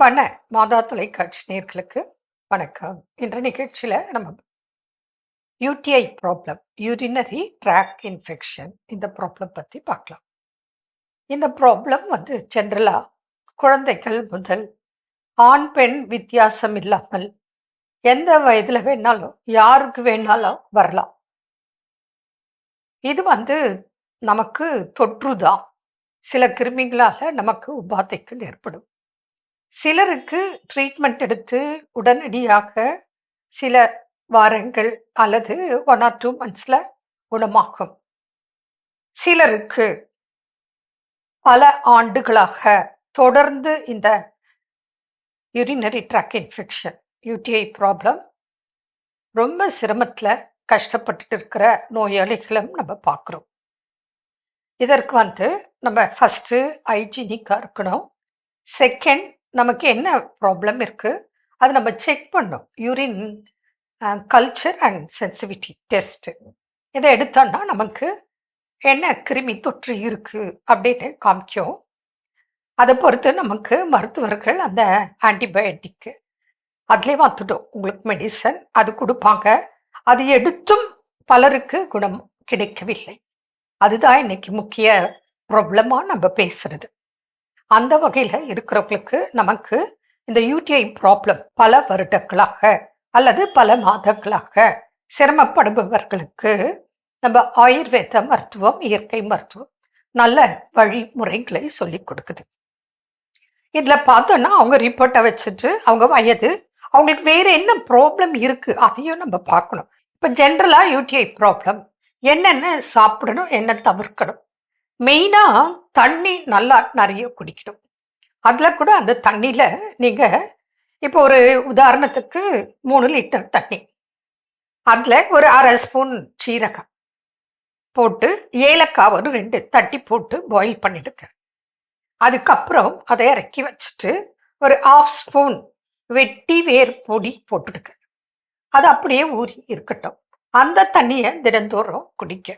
அன்பான மாதா தொலைக்காட்சி நேயர்களுக்கு வணக்கம். இன்ற நிகழ்ச்சியில நம்ம UTI problem, urinary tract infection, இந்த ப்ராப்ளம் பத்தி பார்க்கலாம். இந்த ப்ராப்ளம் ஜென்ரலா குழந்தைகள் முதல் ஆண் பெண் வித்தியாசம் இல்லாமல் எந்த வயதுல வேணாலும் யாருக்கு வேணாலும் வரலாம். இது நமக்கு தொற்றுதான். சில கிருமிகளால நமக்கு உபாதைகள் ஏற்படும். சிலருக்கு ட்ரீட்மெண்ட் எடுத்து உடனடியாக சில வாரங்கள் அல்லது 1 or 2 monthsல குணமாகும். சிலருக்கு பல ஆண்டுகளாக தொடர்ந்து இந்த urinary tract infection, UTI problem ரொம்ப சிரமத்தில் கஷ்டப்பட்டுட்டு இருக்கிற நோயாளிகளும் நம்ம பார்க்குறோம். இதற்கு நம்ம ஃபஸ்ட்டு ஹைஜீனிக்காக இருக்கணும். செகண்ட், நமக்கு என்ன ப்ராப்ளம் இருக்குது அது நம்ம செக் பண்ணோம். Urine culture and sensitivity test இதை எடுத்தோன்னா நமக்கு என்ன கிருமி தொற்று இருக்குது அப்படின்னு காமிக்கும். அதை பொறுத்து நமக்கு மருத்துவர்கள் அந்த ஆன்டிபயோட்டிக்கு அதுலேயே வந்துட்டோம், உங்களுக்கு மெடிசன் அது கொடுப்பாங்க. அது எடுத்தும் பலருக்கு குணம் கிடைக்கவில்லை. அதுதான் இன்னைக்கு முக்கிய ப்ராப்ளமாக நம்ம பேசுறது. அந்த வகையில் இருக்கிறவங்களுக்கு நமக்கு இந்த யூடிஐ ப்ராப்ளம் பல வருடங்களாக அல்லது பல மாதங்களாக சிரமப்படுபவர்களுக்கு நம்ம ஆயுர்வேத மருத்துவம், இயற்கை மருத்துவம் நல்ல வழிமுறைகளை சொல்லி கொடுக்குது. இதில் பார்த்தோன்னா அவங்க ரிப்போர்ட்டை வச்சுட்டு அவங்க வயது, அவங்களுக்கு வேறு என்ன ப்ராப்ளம் இருக்குது அதையும் நம்ம பார்க்கணும். இப்போ ஜென்ரலாக யூடிஐ ப்ராப்ளம் என்னென்ன சாப்பிடணும், என்ன தவிர்க்கணும். மெயினாக தண்ணி நல்லா நிறைய குடிக்கணும். அதில் கூட அந்த தண்ணியில் நீங்கள் இப்போ ஒரு உதாரணத்துக்கு 3 லிட்டர் தண்ணி, அதில் ஒரு 1/2 ஸ்பூன் சீரகம் போட்டு ஏலக்காய் ஒரு 2 தட்டி போட்டு பாயில் பண்ணிடுங்க. அதுக்கப்புறம் அதை இறக்கி வச்சுட்டு ஒரு 1/2 ஸ்பூன் வெட்டி வேர் பொடி போட்டுடுங்க. அது அப்படியே ஊறி இருக்கட்டும். அந்த தண்ணியை தினந்தோறும் குடிக்க.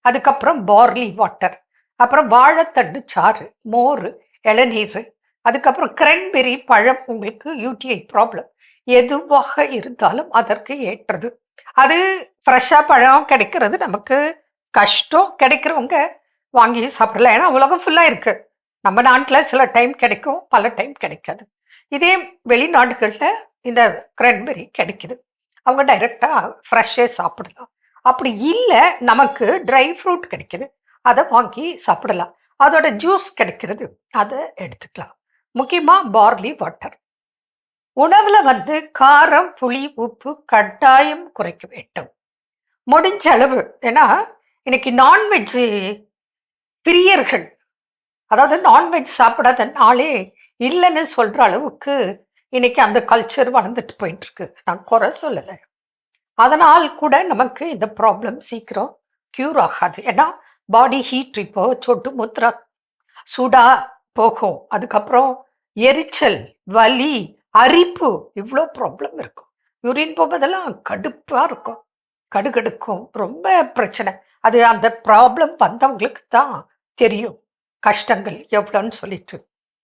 அதுக்கப்புறம் பார்லி வாட்டர், அப்புறம் வாழைத்தண்டு சாறு, மோர், இளநீர், அதுக்கப்புறம் கிரன்பெரி பழம். உங்களுக்கு யூடிஐ ப்ராப்ளம் எதுவாக இருந்தாலும் அதற்கு ஏற்றது. அது ஃப்ரெஷ்ஷாக பழம் கிடைக்கிறது நமக்கு கஷ்டம். கிடைக்கிறவங்க வாங்கி சாப்பிடலாம், ஏன்னா உலகம் ஃபுல்லாக இருக்குது. நம்ம நாட்டில் சில டைம் கிடைக்கும், பல டைம் கிடைக்காது. இதே வெளிநாடுகளில் இந்த கிரன்பெரி கிடைக்குது, அவங்க டைரெக்டாக ஃப்ரெஷ்ஷே சாப்பிடலாம். அப்படி இல்லை, நமக்கு ட்ரை ஃப்ரூட் கிடைக்குது, அதை வாங்கி சாப்பிடலாம். அதோட ஜூஸ் கிடைக்கிறது, அதை எடுத்துக்கலாம். முக்கியமாக பார்லி வாட்டர். உணவில் காரம், புளி, உப்பு கட்டாயம் குறைக்க வேண்டும் முடிஞ்ச அளவு. ஏன்னா இன்னைக்கு நான்வெஜ் பிரியர்கள், அதாவது நான்வெஜ் சாப்பிடாத நாளே இல்லைன்னு சொல்கிற அளவுக்கு இன்னைக்கு அந்த கல்ச்சர் வளர்ந்துட்டு போயிட்டுருக்கு. நான் குறை சொல்லலை. அதனால் கூட நமக்கு இந்த ப்ராப்ளம் சீக்கிரம் க்யூர் ஆகாது. ஏன்னா பாடி ஹீட் இப்போ சொட்டு முத்ரா சூடாக போகும். அதுக்கப்புறம் எரிச்சல், வலி, அரிப்பு, இவ்வளோ ப்ராப்ளம் இருக்கும். யூரின் போகும்போதெல்லாம் கடுப்பாக இருக்கும், கடுகடுக்கும், ரொம்ப பிரச்சனை. அது அந்த ப்ராப்ளம் வந்தவங்களுக்கு தான் தெரியும் கஷ்டங்கள் எவ்வளோன்னு சொல்லிட்டு.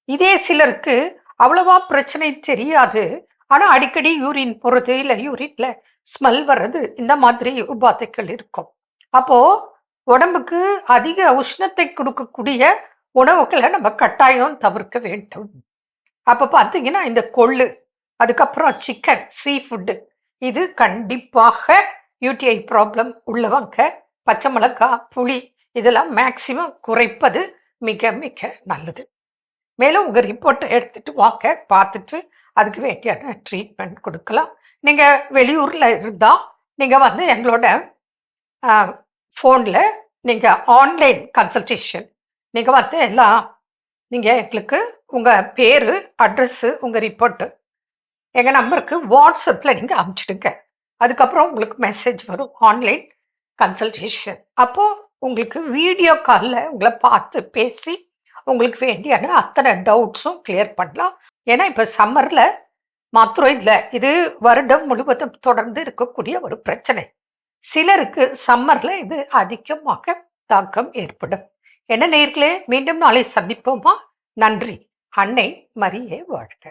இதே சிலருக்கு அவ்வளவா பிரச்சனை தெரியாது, ஆனால் அடிக்கடி யூரின் போகிறது, இல்லை யூரின்ல ஸ்மெல் வர்றது, இந்த மாதிரி உபாதைகள் இருக்கும். அப்போது உடம்புக்கு அதிக உஷ்ணத்தை கொடுக்கக்கூடிய உணவுகளை நம்ம கட்டாயம் தவிர்க்க வேண்டும். அப்போ பார்த்தீங்கன்னா இந்த கொள்ளு, அதுக்கப்புறம் சிக்கன், சீ ஃபுட்டு, இது கண்டிப்பாக யூடிஐ ப்ராப்ளம் உள்ளவங்க பச்சை மிளகாய், புளி இதெல்லாம் மேக்சிமம் குறைப்பது மிக மிக நல்லது. மேலும் உங்கள் ரிப்போர்ட்டை எடுத்துகிட்டு வாங்க, பார்த்துட்டு அதுக்கு வேண்டியான ட்ரீட்மெண்ட் கொடுக்கலாம். நீங்கள் வெளியூரில் இருந்தால் நீங்கள் எங்களோட ஃபோனில் நீங்கள் ஆன்லைன் கன்சல்டேஷன் நீங்கள் எல்லாம் நீங்கள் எங்களுக்கு உங்கள் பேர், அட்ரஸ்ஸு, உங்கள் ரிப்போர்ட்டு எங்கள் நம்பருக்கு வாட்ஸ்அப்பில் நீங்கள் அனுப்பிச்சிடுங்க. அதுக்கப்புறம் உங்களுக்கு மெசேஜ் வரும் ஆன்லைன் கன்சல்டேஷன். அப்போது உங்களுக்கு வீடியோ காலில் உங்களை பார்த்து பேசி உங்களுக்கு வேண்டியான அத்தனை டவுட்ஸும் கிளியர் பண்ணலாம். ஏன்னா இப்போ சம்மரில் மாத்திரம் இல்லை, இது வருடம் முழுவதும் தொடர்ந்து இருக்கக்கூடிய ஒரு பிரச்சனை. சிலருக்கு சம்மரில் இது அதிகமாக தாக்கம் ஏற்படும். என்ன நேயர்களே, மீண்டும் நாளை சந்திப்போமா? நன்றி. அன்னை மரியே வாழ்க.